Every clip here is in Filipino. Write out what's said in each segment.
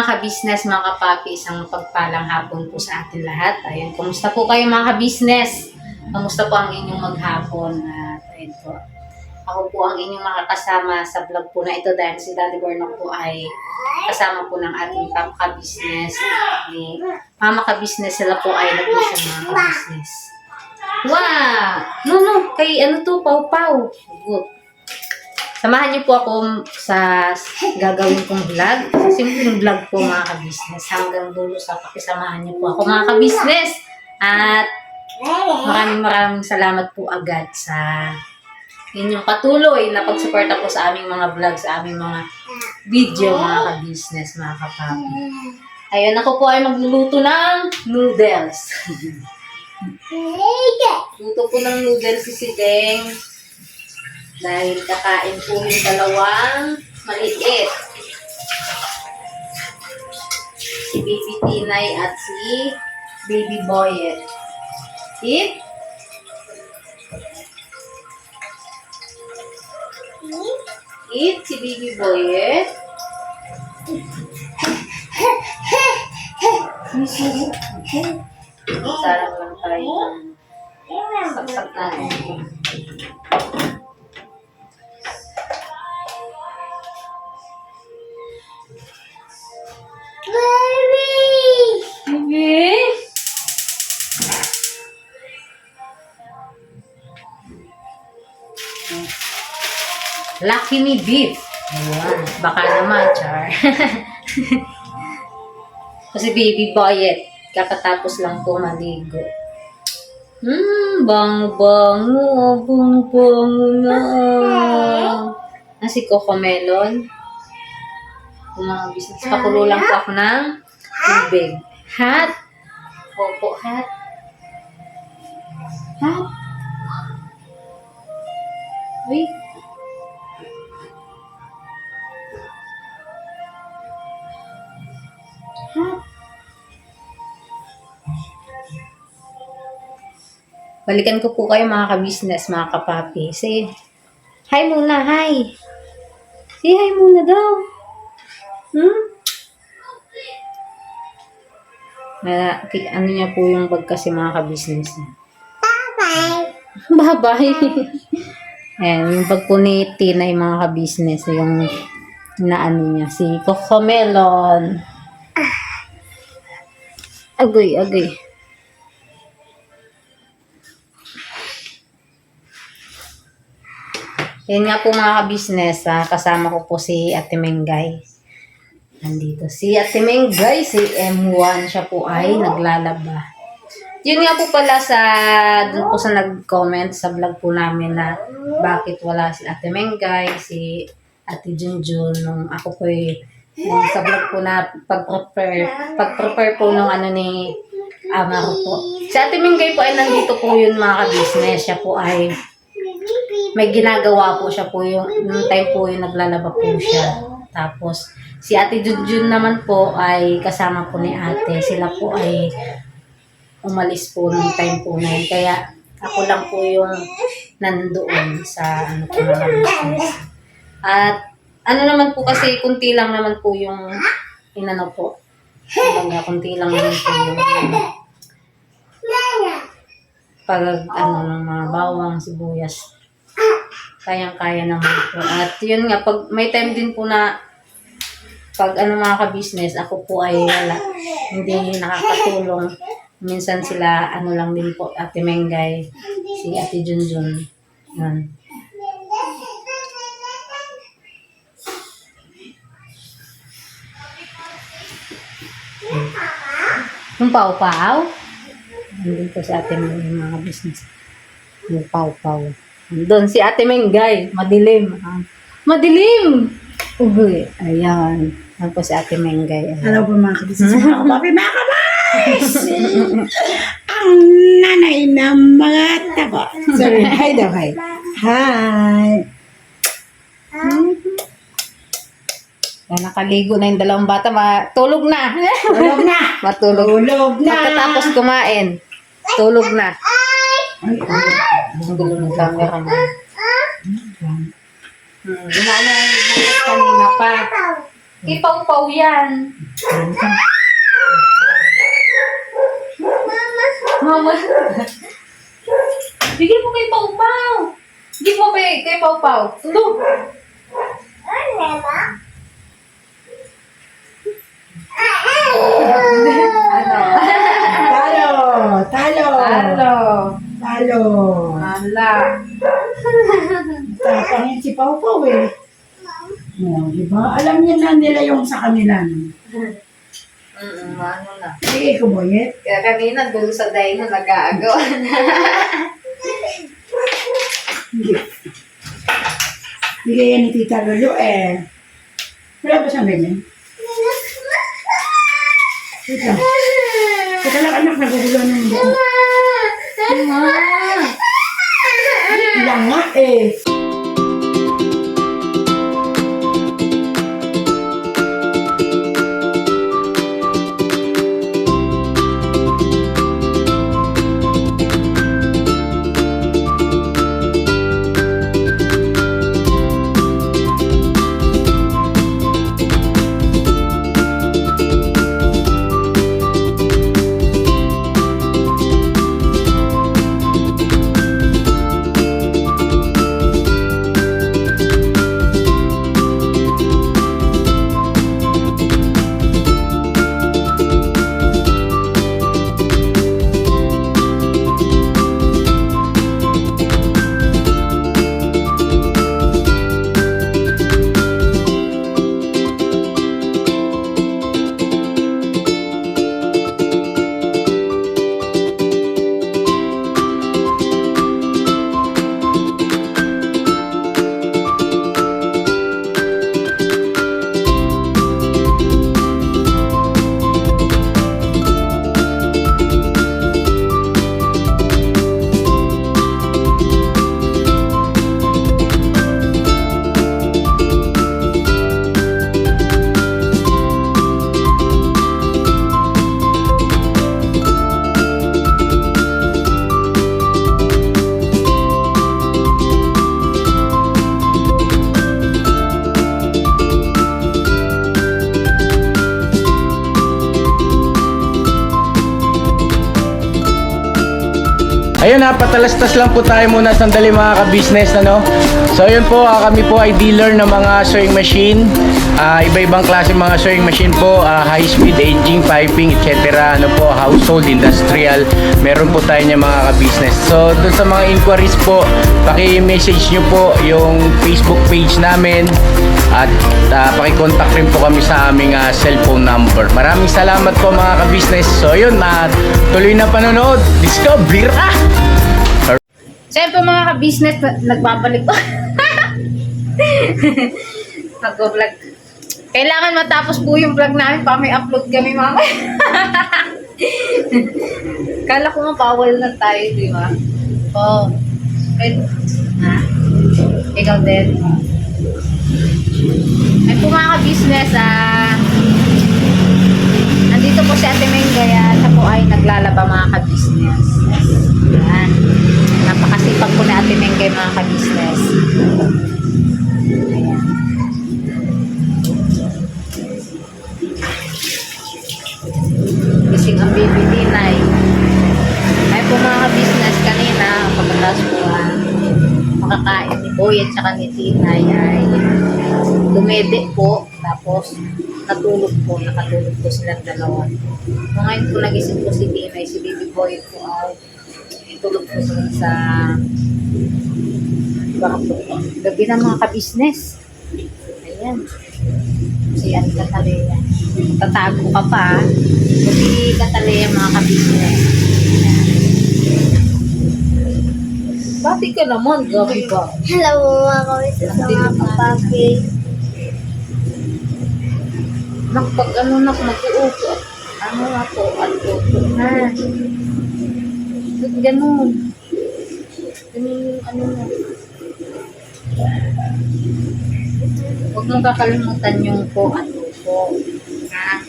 mga ka-business, mga kapapi, isang pagpalang hapon po sa atin lahat. Ayun, kumusta po kayo mga ka-business? Kamusta po ang inyong maghapon? At ayun po, ako po ang inyong makakasama sa vlog po na ito dahil si Daddy Bornok po ay kasama po ng ating top ka-business. Ni Mama ka-business, sila po ay nag-mission mga ka-business. Wow! No, kay ano to, Pau-Pau. Good. Samahan niyo po ako sa gagawin kong vlog. Sa simpleng vlog po mga ka-business. Hanggang dulo sa pakisamahan niyo po ako mga ka-business. At maraming salamat po agad sa inyong patuloy na pagsuporta po sa aming mga vlog, sa aming mga video mga ka-business, mga kapapi. Ayun, ako po ay magluluto ng noodles. Luto po ng noodles si Deng. Dahil kakain po yung dalawang maliit. Si Baby Tinay at si Baby Boyet. Eat? Eat si Baby Boyet. Sarap lang tayo. Saksak natin. Baby! Lucky me beef. Ayan. Baka naman, Char. Kasi Baby Boyet, kakatapos lang po maligo. Bango-bango. Bango-bango na. Si Coco Melon. Mga business. Pakulo lang po ako ng tubig. Hot. Opo, hot. Hot. Wait. Hot. Balikan ko po kayo mga ka-business, mga kapapi. Say, hi muna, hi. Say hi muna daw. Ano niya po yung bag kasi mga ka-business niya. Bye-bye. Bye-bye. Ayan, yung bag po ni Tina yung mga ka-business. Yung naano niya. Si Coco Melon. Agoy. Yan nga po mga ka-business. Kasama ko po si Ate Mengay. Nandito si Ate Mengay, si M1, siya po ay naglalaba. Yun nga po pala doon po sa nag-comment sa vlog po namin na bakit wala si Ate Mengay, si Ate Junjun, nung ako po nung sa vlog po na pag-prepare po nung ano ni Amaro po. Si Ate Mengay po ay nandito po yun mga ka-business, siya po ay may ginagawa po siya po nung time po yung naglalaba po siya. Tapos, si Ate Junjun naman po ay kasama po ni ate. Sila po ay umalis po nung time po na yun. Kaya ako lang po yung nandoon sa ano po na business. At ano naman po kasi, kunti lang naman po yung inano po. Kunti lang naman po yung pag ano ng mga bawang, sibuyas. Kayang-kaya naman po. At yun nga, pag may time din po na pag ano mga ka-business, ako po ay wala. Hindi nakakatulong. Minsan sila, ano lang din po, Ate Mengay, si Ate Junjun. Yan. Yung Pau-Pau. Nandun po si Ate Mengay, mga business. Yung Pau-Pau. Doon si Ate Mengay, madilim. Madilim! Uy, ayan. Ano po si Ate Mengay. Hello po mga kabisnes, mga kapapi, mga kabais! Ang nanay ng mga tabo. Sorry, hi daw, hi. Hi! Nakaligo na yung dalawang bata. Tulog na. Tulog na! Matulog. Tulog na! Pagkatapos kumain. Tulog na. Ang gulo ng camera mo. Ginana yung kanina pa. Kay Pau-Pau yan. Mama. Bigyan mo kay Pau-Pau. Bigyan mo kay Pau-Pau. Tulo. Ano? Talo! Talo! Ano? Talo! Ala. Tapangin si Pau Pau eh. Oh, di ba? Alam niya na nila yung sa kanila. Ano na. Sige, kuboyet. Kaya kanina doon sa dino nag-aagawa na. Hindi. Hindi yan ni Tita Lolo eh. Wala ba siyang ganyan? Wait lang. Teka lang anak, nagugulo na yung buko. Wait lang nga eh. Ayun ha, patalastas lang po tayo muna sandali mga ka-business, ano? So ayun po, kami po ay dealer ng mga sewing machine. Iba-ibang klase mga sewing machine po, high-speed aging, piping, etc. Ano po, household, industrial. Meron po tayo niya mga ka-business. So doon sa mga inquiries po, paki-message nyo po yung Facebook page namin. At paki-contact rin po kami sa aming cellphone number. Maraming salamat po mga ka-business. So ayun, tuloy na panonood. Discover! Siyempre mga ka-business, nagbabalik po. Nag-vlog. Kailangan matapos po yung vlog namin para may upload kami mamaya. Kala ko nga bawal na tayo, di ba? Oo. Ha? Ikaw din. Ay po mga ka-business, nandito po si Ate Mengay at siya po ay naglalaba mga ka-business. Yan. Napakasipag po ni Ate Mengay mga ka-business. Ayan. Gising ang baby Tinay. Ay po mga ka-business, kanina pagkatapos po makakain ni Boy at saka ni Tinay ay dumede po, tapos nakatulog po silang dalawa. So, ngayon po nagising po si Tinay, si Baby Boy po ay tulog po sa gabi ng mga ka-business. Ayan. Si Ate Catalea. Tatago ka pa. Si Catalea mga ka-business. Bati ka naman, gabi ba? Hello mga kawisis sa mga kapapi. Pag mag-uupo, ano nga po, at upo na. Ganun. Ganun yung ano na. Huwag mong kakalimutan yung po at upo. Ha?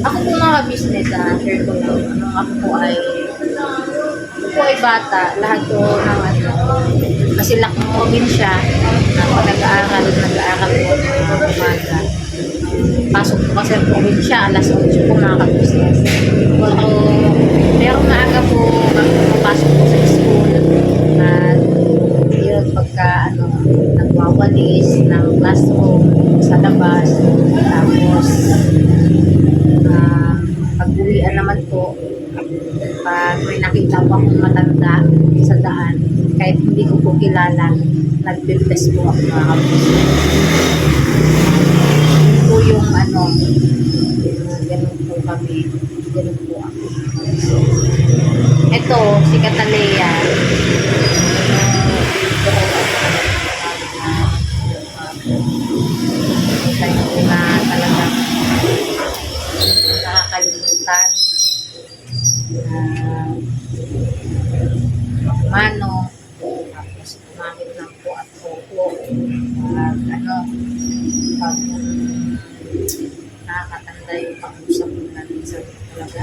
Ako po mga business, share ko lang. Ako po ay bata. Lahat po ng ano. Kasi lakmogin siya. Nag-aaral po ng umaga. pasok po kasi ang probinsya, alas 8 po mga kabisnes. Pero maaga po papasok po sa school. At yun, pagka nagwawalis ng classroom sa labas. Tapos, pag-uwian naman po, pag may nakita po akong matanda sa daan, kahit hindi ko po kilala, nag-bless po ako mga kabisnes. Yun po yung ganun po kami, ganun po ako. Ito, si Catalea. Tayo na talagang nakakalimutan. Mano, tapos gumamit lang po at opo. Pag nakakatanda yung pag-usap natin sa talaga.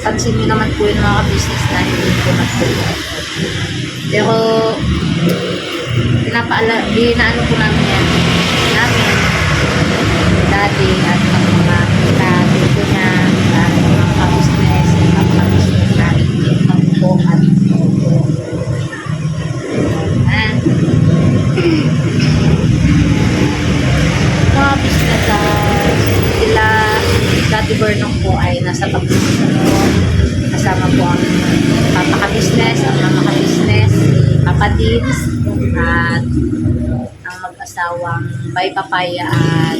Pansin nyo naman po yung mga business na hindi po nagpapalala. Pero, dinaano po namin yan. Dati at mga dito niya, mga ka-business, mga natin yung po at po. Mga business sila Dati Bernong po ay nasa pag-business kasama po ang Papa ka-business, ang Mama ka-business, si Papa Dins at ang mag-asawang Bay Papaya at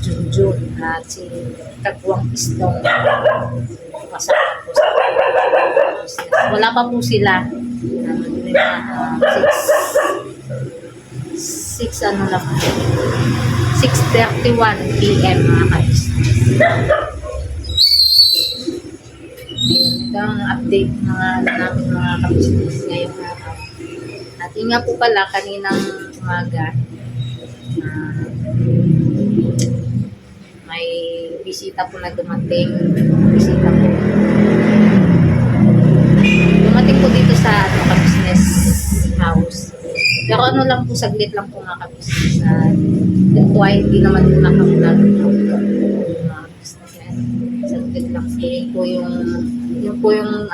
Junjun at si Kagwang Istong kasama po sa business. Wala pa po sila. 6:31 PM mga ka-business. Ayan, ito ang update namin mga ka-business ngayong araw. At yun nga po pala, kaninang umaga, may bisita po na dumating. Dumating po dito sa ka-business house. Pero lang po, saglit lang po mga ka-business. Yun po ay hindi naman po nakamulag mga business yan. Saglit lang po. Yun po yung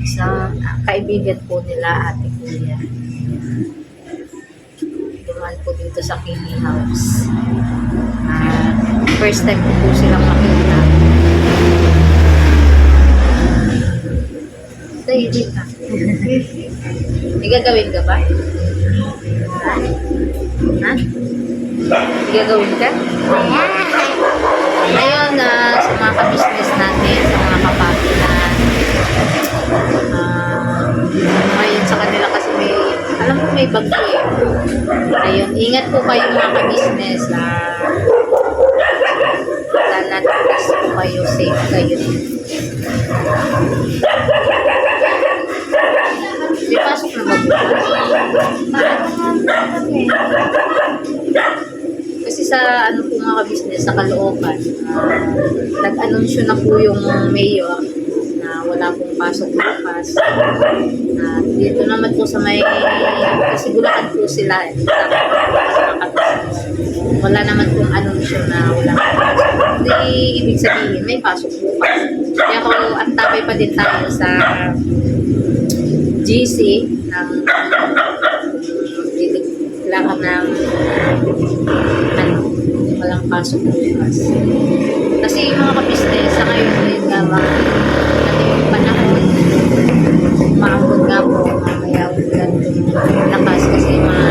isang kaibigan po nila, ate kuya. Dumaan po dito sa Kini House. First time po silang makita. Hindi ka. May gagawin ka ba? Ha? May gagawin ka? Ngayon, sa mga ka-business natin, sa mga kapapi na ngayon sa kanila kasi alam ko may bagyo eh. Ayun, ingat po kayo mga ka-business. Lalatas po kayo, safe kayo. Di pasok na kasi sa po mga ka-business, sa Caloocan, nag-anunsyo na po yung mayor na wala pong pasok bukas. Dito naman po sa may kasi Bulacan po sila wala naman pong anunsyo na wala pong pasok. Hindi ibig sabihin may pasok bukas. Kaya ako antabay pa din tayo sa GC ng kailangan ng walang pasok bukas. Kasi mga ka-business sa ngayon yung yung panahon maambot nga po mamaya ulan lakas kasi mga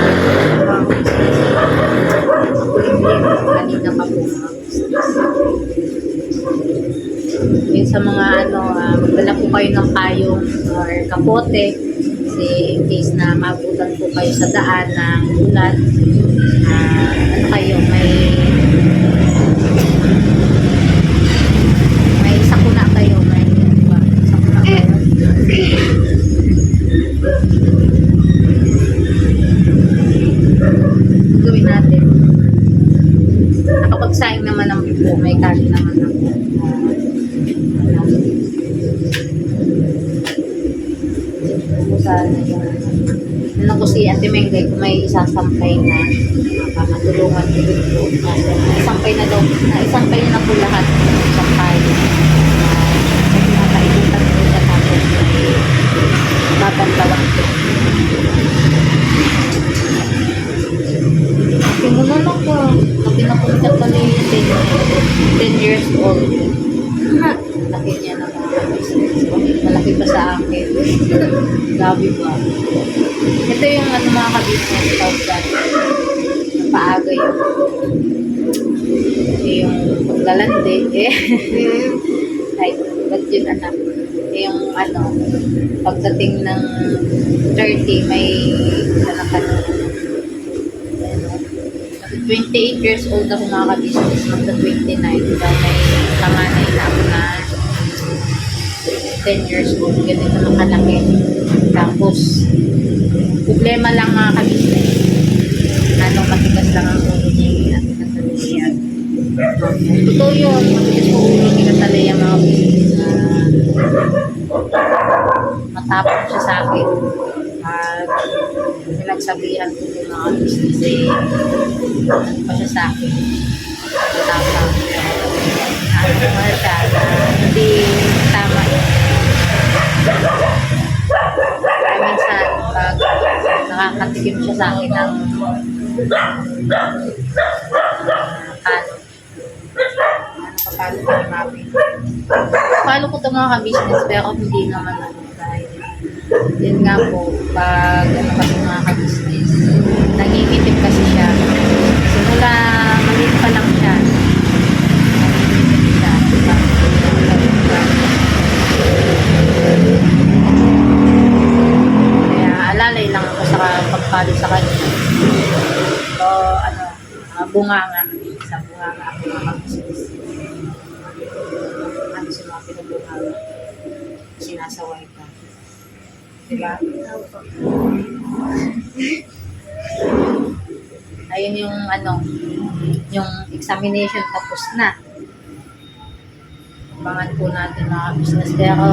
kanina pa po mga business. Yun sa mga magdala po kayo ng payong or kapote kasi in case na mabutan po kayo sa daan ng ulan, kayo may sakuna kayo, sakuna kayo. Gawin natin. Nakapagsaing naman ng buko, may kali naman ng sana yun. Ano ko si Ate Mengay kung may isasampay na Matulungan ko din po. Kasi naisampay na po lahat. Sampay. Nakaibutan po siya tapos babantawan ko. Kasi mo naman ko. Kasi napunta pa na yung 10 years old. Laki niya na mga business. Malaki pa sa akin. Gabi ba? Ito yung ano mga ka-business tawag dyan. Napaaga yung paglalandi. Ay, ba't yun anak? Yung ano, pagdating ng 30, may anak ka na. 28 years old ako mga ka-business, magda 29 dahil may panganay na ako na 10 years old, ganito na kalaki. Tapos, problema lang mga ka-business, matigas lang ang ulo niya at Natalia. Totoo yun, matigas po ulo ni Natalia mga business na matapang siya sa akin. At pinagsabihan ko yung mga business ano pa siya sa akin. Matapang. Ano nga siya na hindi tama yun. Kaya minsan pag nakakatikim siya sa akin ng kapalo ko ni Mami. Kapalo ko ito mga ka-business pero hindi naman ano dahil yun nga po pag kasi mga ka-business nangingitim kasi siya simula maliit pa lang siya nangingitim siya kaya alalay lang ako sa pagpalo sa kanya so bunganga sa bunganga ako mga ka-business si mga pinabunganga sinasaway ka. Diba? Ayun yung yung examination tapos na. Abangan po natin mga business. Pero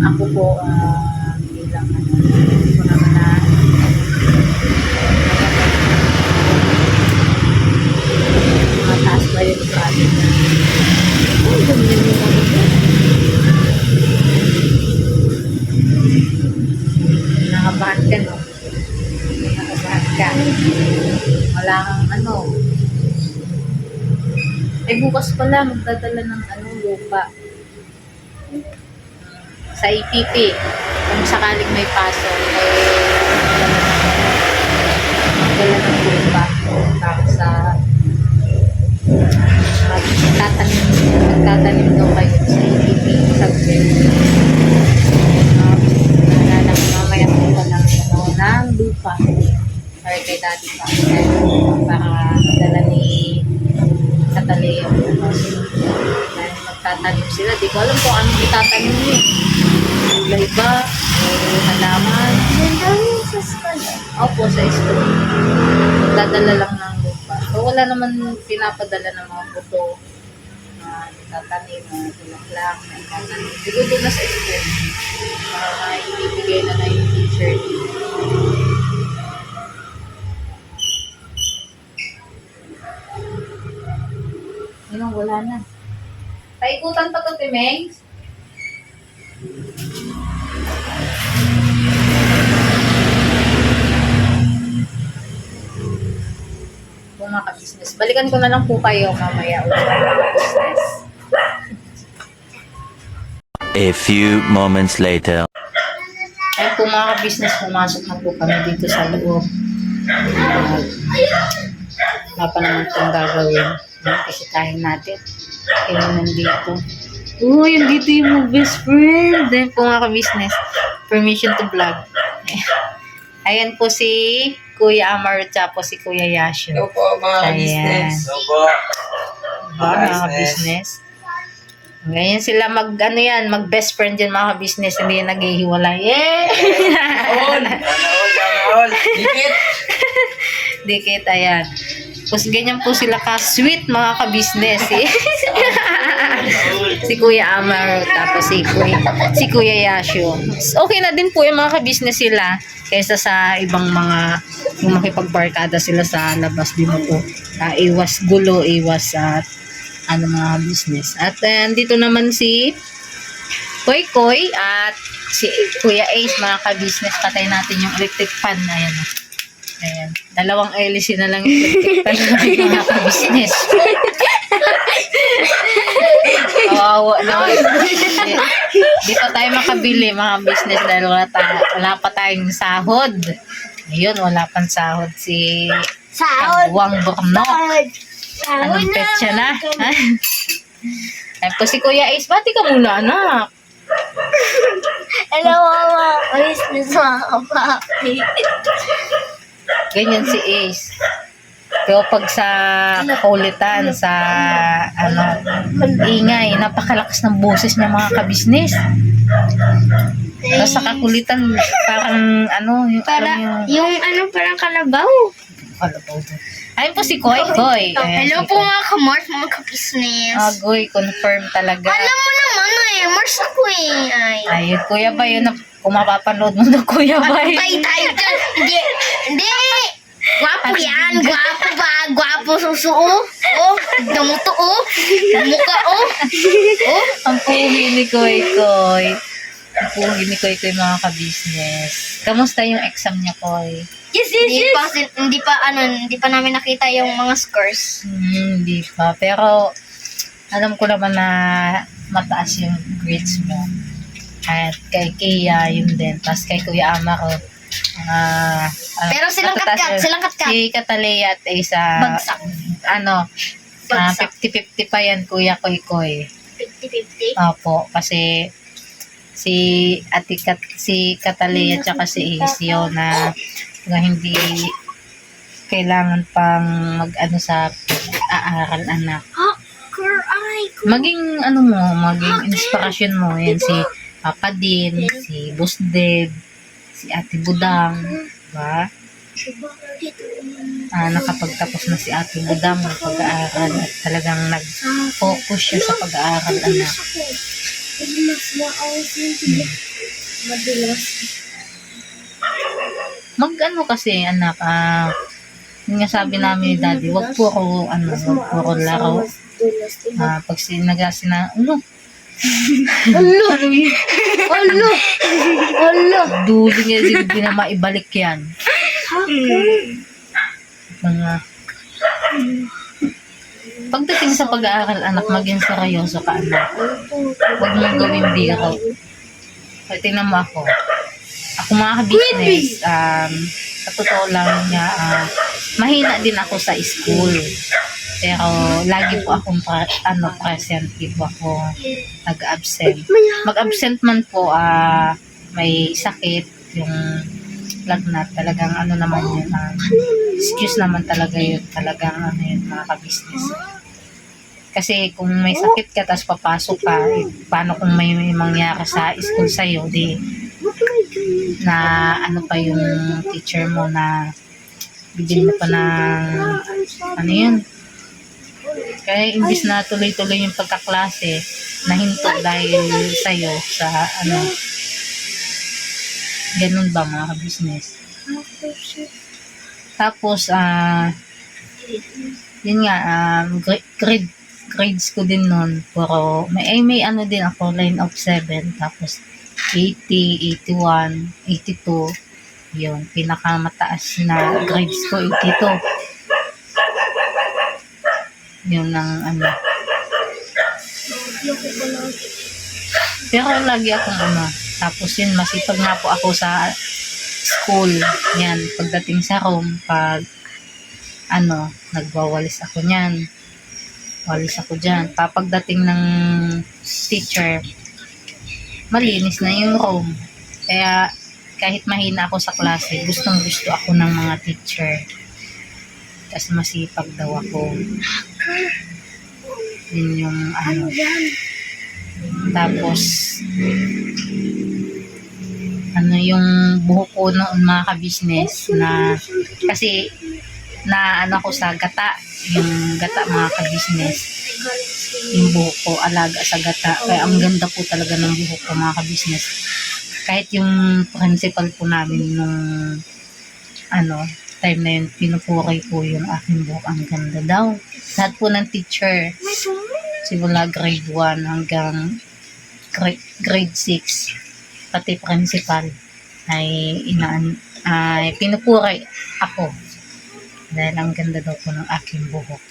ako po bilang ko naman na mataas ba yun sa atin na nakabahan ka, no? Nakabahan ka. Wala kang ay bukas pala magdadala ng lupa sa IPP kung sakaling may paso magdala ng lupa para sa magtatanim daw kayo sa IPP subject nalala ko mamaya ko ng lupa or kay daddy pa para dala ni Cataleo dahil magtatanim sila di ko alam kung anong itatanim niya gulay ba halaman Sa school. opo sa school magdadala lang ng lupa so wala naman pinapadala ng mga buto tatanim tulak tatanim siguro na sa school para ibibigay na yung teacher yun wala na paikutan pa to Timeng kung mga ka-business balikan ko na lang po kayo mamaya ulit mga business. A few moments later. Ayun po mga ka-business, pumasok na po kami dito sa loob. Wala pa naman itong gagawin. Kisitahin natin. Kaya nandito. Yung dito yung best friend. Then po mga ka-business, permission to vlog. Ayan po si Kuya Amaro tapos si Kuya Yasho. Hello po mga business. Hello po. Mga business. Ganyan sila mag best friend yan mga business hindi naghihiwalay. All. Dikit. Dikit ayan. Tapos ganyan po sila ka-sweet mga ka-business eh. Si Kuya Amaro, tapos si Kuya Yasho. Okay na din po yung mga ka-business sila kaysa sa ibang mga yung makipagbarkada sila sa labas din po. Iwas gulo, iwas at mga business. At dito naman si Koy Koy at si Kuya Ace, mga ka-business. Patay natin yung electric fan. Ayan. Ayan. Dalawang LC na lang yung electric fan natin, mga ka-business. Kawawa naman. Di pa tayo makabili, mga business, dahil wala pa tayong sahod. Ayun, wala pang sahod si Kabuang Burnok. Anong petsa na? Tapos si Kuya Ace, bati ka muna, anak. Hello, mama. Alis na sa mga kapapi. Ganyan si Ace. Pero pag sa kaulitan, sa ingay, napakalakas ng boses niya, mga ka-business. Tapos sa kakulitan, parang Parang kalabaw. Kalabaw doon. Ayun po si Koy Koy. Ayan, Hello si po Koy. mga ka-Mars, mga ka-business. Agoy, confirm talaga. Alam mo naman Mars ako eh. Ay. Ayun, Kuya Bay, yun kung mapapanood mo ng Kuya Bay. Patay tayo dyan. Hindi. Gwapo yan. Gwapo ba? Gwapo susuo. Oh, tignan mo to oh. Mukha oh. Oh. Ang pugi ni Koy Koy. Ang pugi ni Koy Koy, mga ka-business. Kamusta yung exam niya, Koy? Yes. Hindi pa namin nakita yung mga scores. Hindi pa. Pero, alam ko naman na mataas yung grades mo. At kay Kia, yun din. Tapos kay Kuya Amaro, Pero silang katkat. Si Catalea at isa, Bagsak. Bagsak. 50-50 pa yan, Kuya Koy Koy. 50-50. Opo, kasi si Catalea at saka si Isio na hindi kailangan pang sa aaral, anak. Maging maging inspirasyon mo. Yan si Papa Din, si Boss Deb, si Ate Budang, diba? Nakapagtapos na si Ate Budang ng pag-aaral at talagang nag-focus siya sa pag-aaral, anak. Kasi, anak, yung nga sabi namin ni Daddy, wag po ako laro. Pag dulo niya, hindi na maibalik yan. Pagdating sa pag-aaral, anak, maging seryoso ka, anak. Huwag mong gawin biro. Tingnan mo ako. Ako, mga ka-business, sa totoo lang niya, mahina din ako sa school. Pero lagi po akong present, di po ako nag-absent. Mag-absent man po, may sakit, yung lagnat, talagang naman yun, excuse naman talaga yun, talagang yun, mga ka-business. Kasi kung may sakit ka, tapos papasok ka, paano kung may mangyari sa school sa'yo, di, na pa yung teacher mo na bigyan mo pa ng yun. Kaya imbis na tuloy-tuloy yung pagkaklase, nahinto dahil sa'yo sa ganun ba, mga ka-business. Tapos yun nga, grades ko din nun, pero may din ako, line of 7, tapos 80, 81, 82, yun, pinakamataas na grades ko, 82. Yun ang pero lagi akong tapos yun, masipag na po ako sa school. Yan, pagdating sa room, pag nagwawalis ako niyan, walis ako dyan. Pagdating ng teacher, malinis na yung room. Kaya kahit mahina ako sa klase, gustong gusto ako ng mga teacher. Kasi masipag daw ako. Yun yung Tapos yung buhok ko noon, mga ka-business, na kasi na ano ko sa gata. Yung gata mga ka-business. Yung buhok ko, alaga sa gata. Kaya ang ganda po talaga ng buhok ko mga ka-business. Kahit yung principal po namin nung time na yun, pinupuri po yung aking buhok. Ang ganda daw. Lahat po ng teacher, simula grade 1 hanggang grade 6, pati principal, ay pinupuri ako. Dahil ang ganda daw po ng aking buhok.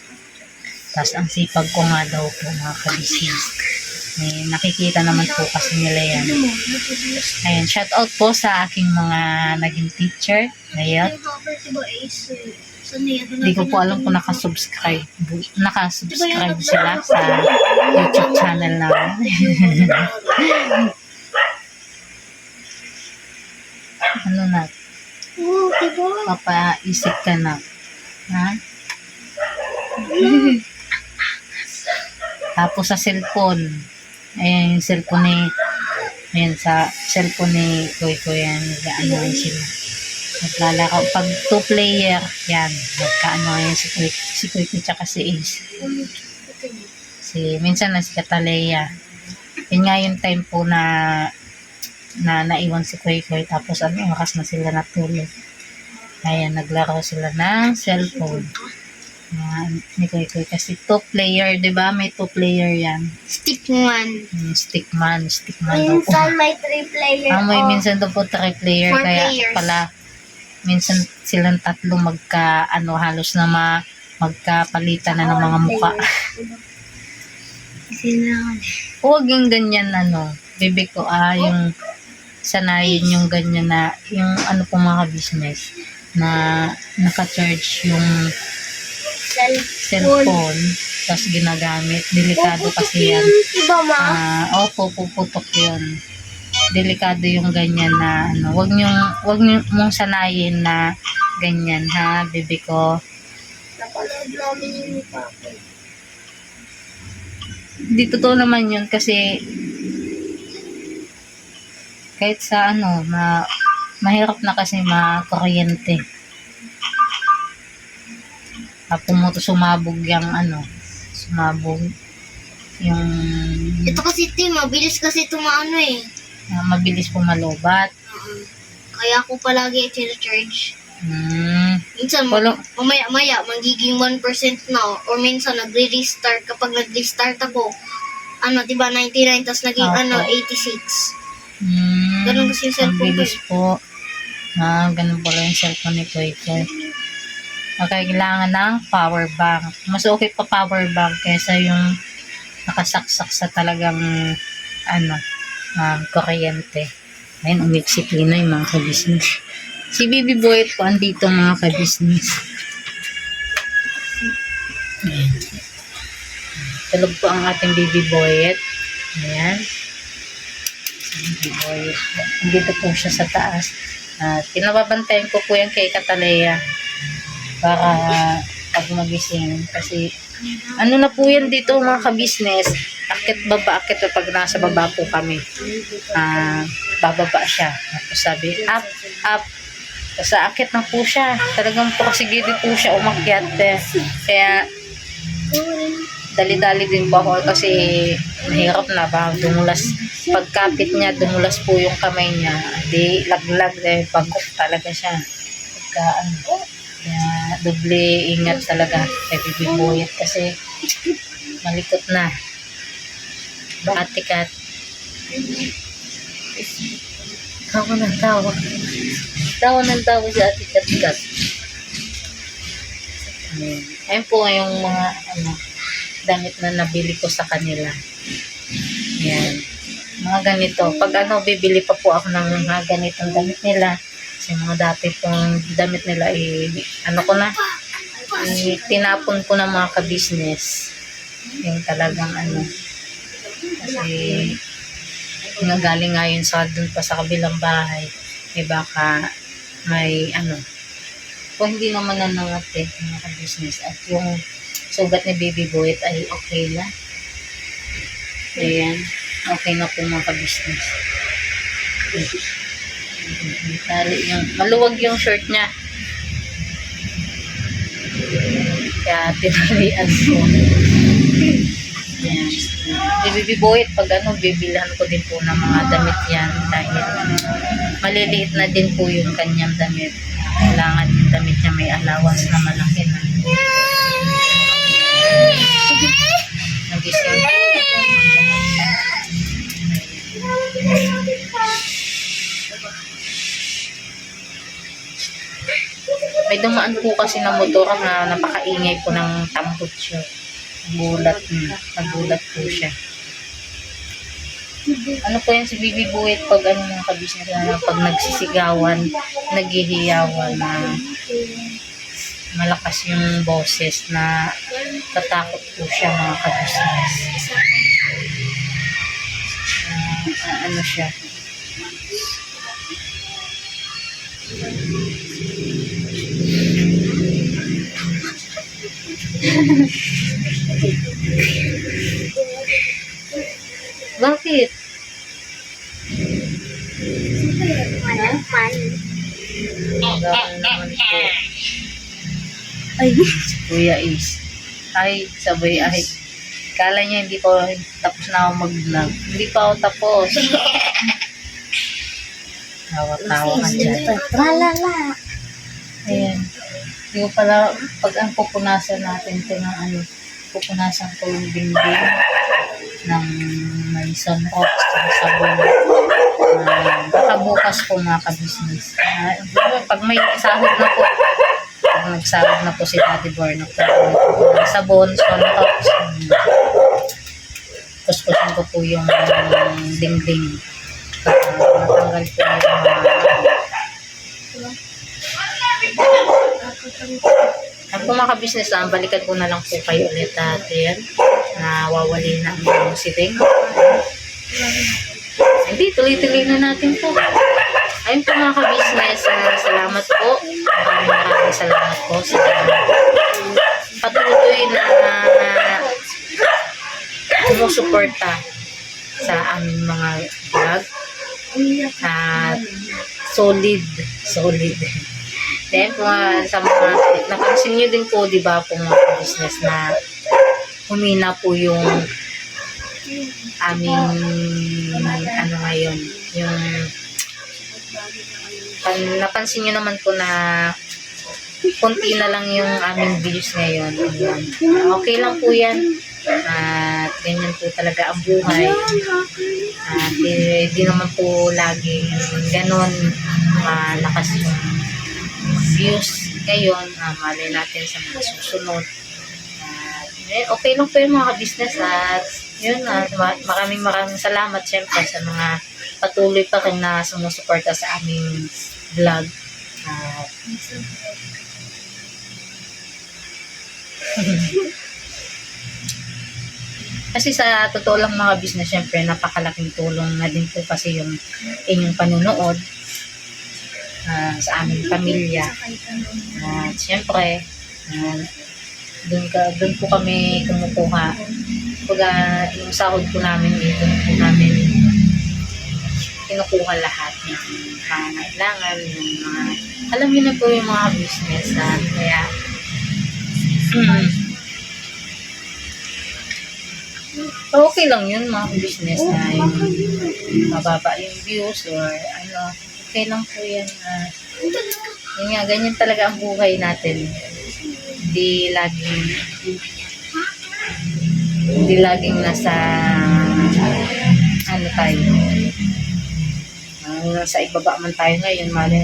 Tapos ang sipag ko nga daw po mga ka-business. Nakikita naman po kasi nila yan. Ayan, shout out po sa aking mga naging teacher. Ayan. Hindi ko po alam kung nakasubscribe sila sa YouTube channel namin. Ano na? Papaisip ka na. Ha? Tapos sa cellphone. Ayan yung cellphone ni sa cellphone ni Koy yan. Nag-ano yan sila. Naglalakaw. Pag 2-player, yan. Nagkaano yan si Koy tsaka si Ace. Minsan na si Cataleya. Yun nga yung time po na naiwan si Koy tapos wakas na sila natulog. Ayan, naglaro sila ng cellphone. Ni Koy kasi 2-player, di ba? May 2-player yan. Stickman. Stickman daw po. Minsan may 3-player. May minsan daw po 3-player. 4 Kaya players. pala, minsan silang tatlo halos na magkapalitan na ng mga muka. Huwag yung ganyan, bibig ko, yung sanayin yung ganyan na, yung po mga business, na naka-charge yung cellphone, tapos ginagamit. Delikado kasi yan. Iba Opo, puputok yun. Delikado yung ganyan na, wag mong sanayin na ganyan, ha, bibig ko. Napanood namin yung ni Papa. Di totoo naman yun kasi kahit sa mahirap na kasi makuryente. Sumabog yung Ito kasi mabilis kasi tumaano eh. mabilis pumalobat. Kaya ako palagi i-charge. Minsan, Wala- mamaya, magiging 1% na. Or minsan, nagre-restart. Kapag nag-restart ako, diba, 99, tapos naging, Opo. 86. Ganun kasi yung cellphone Ang bilis po. Ganun pala yung cellphone ni Koy. Kailangan ng power bank. Mas okay pa power bank kaysa yung nakasaksak sa talagang kuryente. Ayun, umiksiplina yung mga ka-business. Si Bibi Boyet po andito mga ka-business. Ayan. Tulog po ang ating Bibi Boyet. Ayan. Si Bibi Boyet po. Andito po siya sa taas. At pinababantayan ko po yan kay Cataleya para pag magising. Kasi na po yan dito mga ka-business. Akit baba. Pag nasa baba po kami. Bababa siya. Tapos sabi, up. Tapos akit na po siya. Talagang po kasi gidi po siya umakyat. Kaya dali-dali din po ako kasi mahirap na ba dumulas. Pagkapit niya, dumulas po yung kamay niya. Di laglag pagkok talaga siya. Kaya doble ingat talaga kay Bibi Boyet kasi malikot na. Ate Kat. Tawa ng tawa. Tawa ng tawa si Ate Kat. Ayun po yung mga damit na nabili ko sa kanila. Yan. Mga ganito. Pag bibili pa po ako ng mga ganitong damit nila. Kasi mga dati pong damit nila tinapon ko ng mga ka-business. Yung talagang kasi galing nga yun dun pa sa kabilang bahay. Baka may kung hindi naman nanangat mga ka-business. At yung sugat ni Baby Boyet ay okay na. Ayan. Okay na po mga ka-business. Maluwag yung shirt niya. Kaya tinalian ko. Ayan. Ibibibuhit pag bibilhan ko din po ng mga damit yan dahil maliliit na din po yung kanyang damit. Kailangan yung damit niya may allowance na malaki na. Nagising. May dumaan po kasi na motor na napakaingay po ng tambot siya. Nagulat po siya. Ano po yan si Bibi Buwit pag mga kabisnes na pag nagsisigawan, naghihiyawan na malakas yung boses na tatakot po siya mga kabisnes. Ano siya? Bakit? Ay, si Kuya Is. Ay, sabay ay. Kala niya hindi pa tapos na ako mag-vlog. Hindi pa ako tapos. Tawa-tawa ka dyan. Tralala. Ayan. Hindi ko pala, pag ang pupunasan natin ito ng pupunasan ko yung dingding ng may sunrox ng sabon. Baka bukas po mga kabisnes. Pag may sahod na po, pag nagsahod na po si Daddy Boy, sabon, sunrox, kuskusin ko po yung dingding. Matanggal po yung ang po mga kabisnes lang, balikan ko na lang po kayo ulit natin na wawali na ang sitting. Hindi, tuloy-tuloy na natin po. Ayun po mga kabisnes, salamat po. Maraming salamat po sa patuloy na sumusuporta sa aming mga vlog. At solid. Then, sa mga, napansin nyo din po, di ba, po mga business na humina po yung aming, ngayon, yung, napansin nyo naman po na konti na lang yung aming views ngayon. Okay lang po yan. At ganyan po talaga ang buhay. At di naman po laging ganon malakas yung views ngayon, malay natin sa mga susunod. Okay lang po yung mga business at yun, maraming salamat syempre sa mga patuloy pa rin na sumusuporta sa aming vlog. Kasi sa totoo lang mga business, syempre napakalaking tulong na din po kasi yung inyong panunood sa aming pamilya. At syempre, doon po kami kumukuha. Pag yung sahod po namin, doon po namin kinukuha lahat ng pangangailangan, yung mga, alam niyo na po yung mga business. Kaya, okay lang yun mga business na yung mababa yung views or okay lang po yan. Yun nga, ganyan talaga ang buhay natin. Hindi laging nasa tayo. Nasa ibaba man tayo ngayon, mali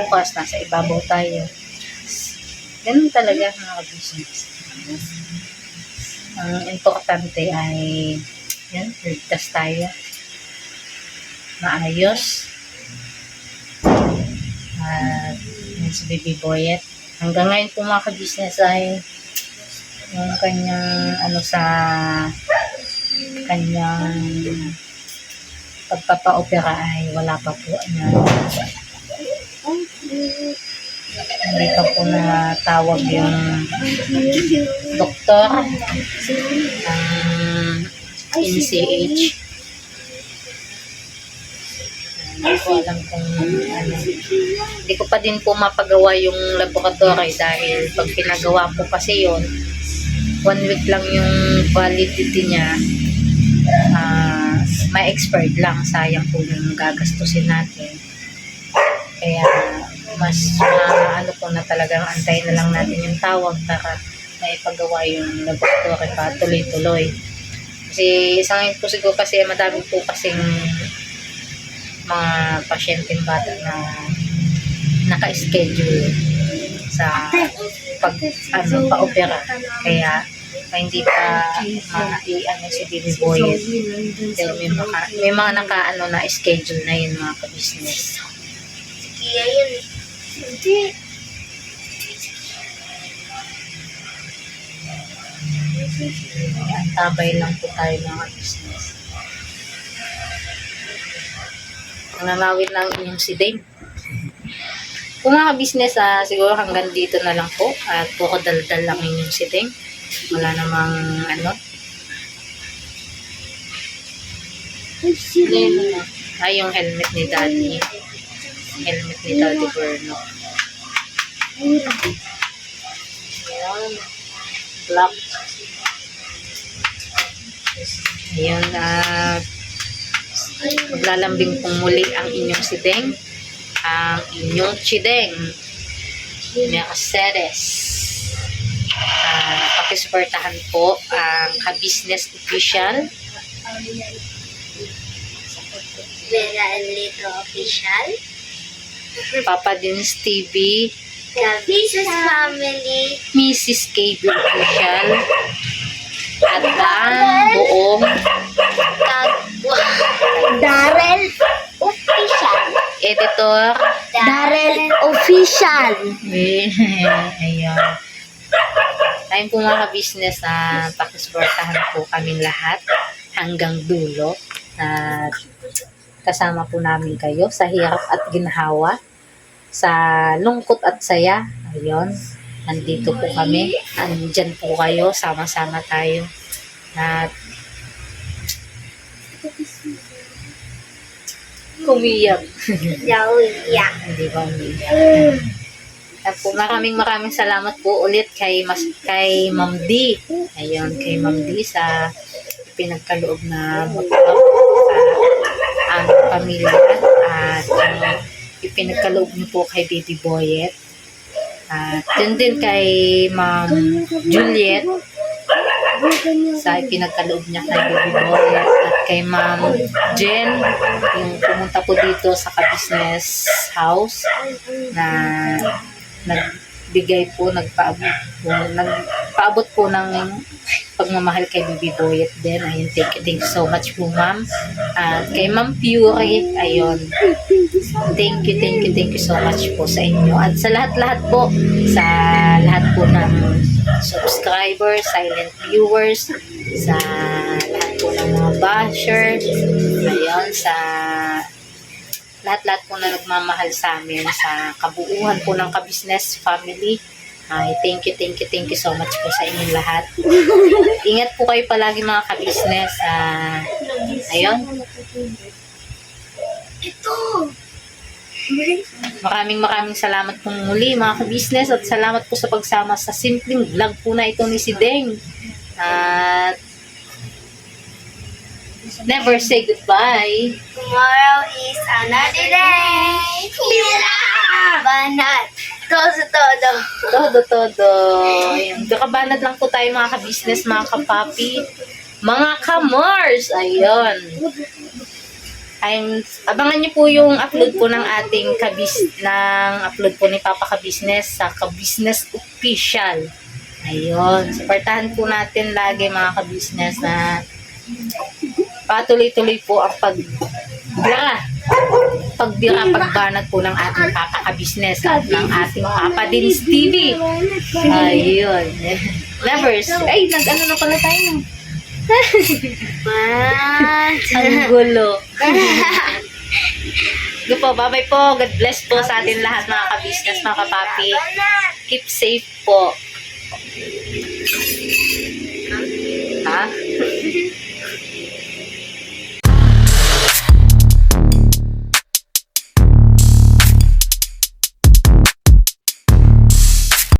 bukas, nasa ibabaw tayo. Ganun talaga mga business. Ang importante ay yan, ligtas tayo. Maayos. At yun si Baby Boyet. Hanggang ngayon po mga ka-business ay yung kanyang sa kanyang pagpapa-opera ay wala pa po hindi pa po natawag yung doktor ng NCH. Hindi ko alam kung ano. Hindi ko pa din po mapagawa yung laboratory dahil pag pinagawa po kasi yun, 1 week lang yung validity niya. May expired lang. Sayang po yung gagastusin natin. Kaya mas ano po na talagang antayin na lang natin yung tawag para maipagawa yung laboratory pa tuloy-tuloy. Kasi sa ngayon po siguro kasi madami po kasing mga pasyenteng bata na naka-schedule sa pa-opera. Kaya hindi pa si Baby Boy. Pero may mga naka na schedule na yun mga ka-business. Kaya yun. Hindi. Tabay lang po tayo mga business. Nanawin lang inyong si Dame. Kung mga business, siguro hanggang dito na lang po. At puro daldal lang inyong si Dame. Wala namang ano. Yung helmet ni Daddy. Helmet ni Daddy Berno. Ayan. Black. Ayun, maglalambing pong muli ang inyong sideng, ang inyong chideng, Mercedes. Pakisuportahan po ang ka-business official. Vera and Lito Official. Papa Dins TV. Kabisus Family. Mrs. KB Official. At ang buong Darrell Official. editor. Darrell Official. Ayun. Ayun po mga ka-business, pakisuportahan po kaming lahat hanggang dulo. At kasama po namin kayo sa hirap at ginhawa, sa lungkot at saya. Ayun, nandito po kami. Andyan po kayo, sama-sama tayo. At umiyak. Yawiyak. Hindi ba umiyak? At po, maraming salamat po ulit kay Ma'am D. Ayun, kay Ma'am D sa pinagkaloob na motor sa aming pamilya. At ipinagkaloob niyo po kay Baby Boyet. At yun din kay Ma'am Juliet sa ipinagkaloob niya kay Baby Boyet. At kay Ma'am Jen, yung pumunta po dito sa ka-business house na nagbigay po, nagpaabot po ng pagmamahal kay Baby Boyet din. Ayun, thank you so much po, ma'am. At kay Ma'am Fury, ayun, thank you so much po sa inyo. At sa lahat-lahat po, sa lahat po ng subscribers, silent viewers, sa lahat po ng mga bashers, ayun, sa lahat-lahat po na nagmamahal sa amin, sa kabuuan po ng ka-business family. Ay, thank you so much po sa inyong lahat. Ingat po kayo palagi mga ka-business. Ayun. Ito. Maraming salamat po muli mga ka-business at salamat po sa pagsama sa simpleng vlog po na ito ni si Deng. At never say goodbye. Tomorrow is another day. Mira! Banat. Todo. Ayun. Kakabanat lang po tayo mga ka-business, mga ka-papi, mga ka-mars. Ayun. Abangan niyo po yung upload po ng ating upload po ni Papa Ka-Business sa Ka-Business Official. Ayun. Supportahan po natin lagi mga ka-business na patuloy-tuloy po ang pagbanat po ng ating Papa Ka-Business at ng ating Papa Dins TV. Ayun. Never. Ay, nag-ano na pala tayo. Ang gulo. Go po, bye-bye po. God bless po sa atin lahat mga ka-business, mga kapapi. Keep safe po. Ha?